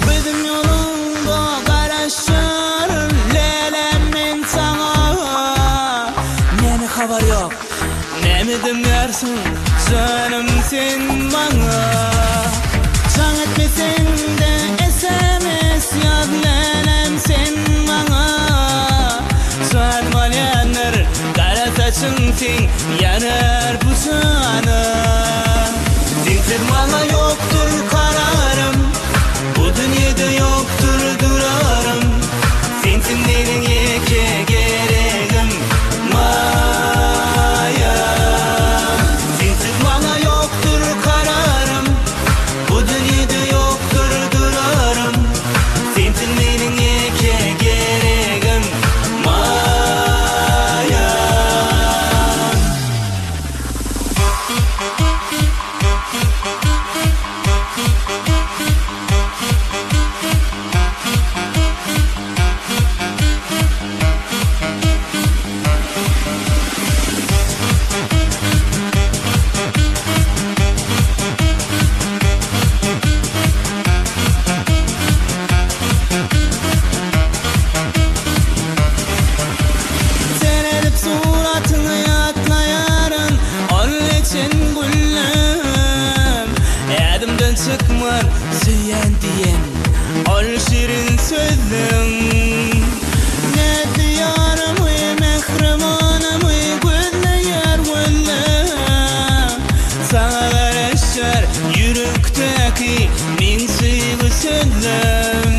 Bizim yolunda karışır lelemin sana. Neni haber yok, ne mi dinlersin canım sen bana. Can etmesin de SMS yaz lelem sen bana. Canım alyanlar kara saçın sen yanar bu sana. Dintir bana yoktur kararım, bu dünyada yoktur durarım. Sensin benim yeke gereğim Maya. Sensiz bana yoktur kararım, bu dünyada yoktur durarım. Sensin benim yeke gereğim Maya. Seyrelip suratını yatlayarın, onun için gülüm. Yadımdan çıkmar süyen diyen, ol şirin sözüm. Ne diyarım ey mehrimanım ey gözler gülüm. Sana karışır yürekteki min sıyığı sözüm.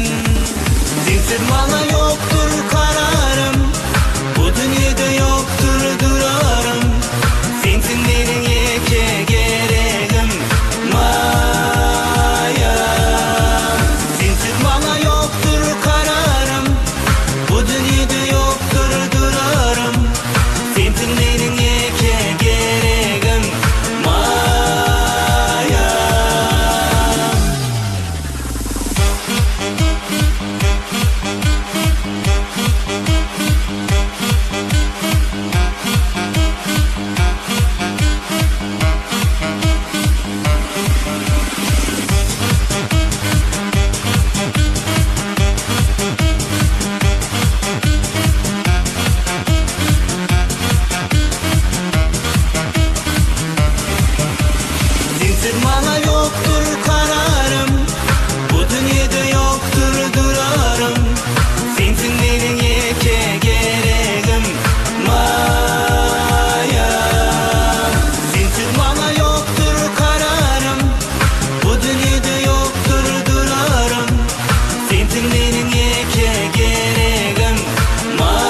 Dinsiz bana yoktur kararım, bu dünyada yoktur durarım. Sensin benim yeke gereğim Maya. Sensiz bana yoktur kararım, bu dünyada yoktur durarım. Sensin benim yeke gereğim Maya. Sensiz bana yoktur kararım, bu dünyada yoktur durarım. Sensin benim yeke gereğim Maya. Sensiz bana yoktur kararım, bu dünyada yoktur durarım. Sensin benim yeke gereğim Maya.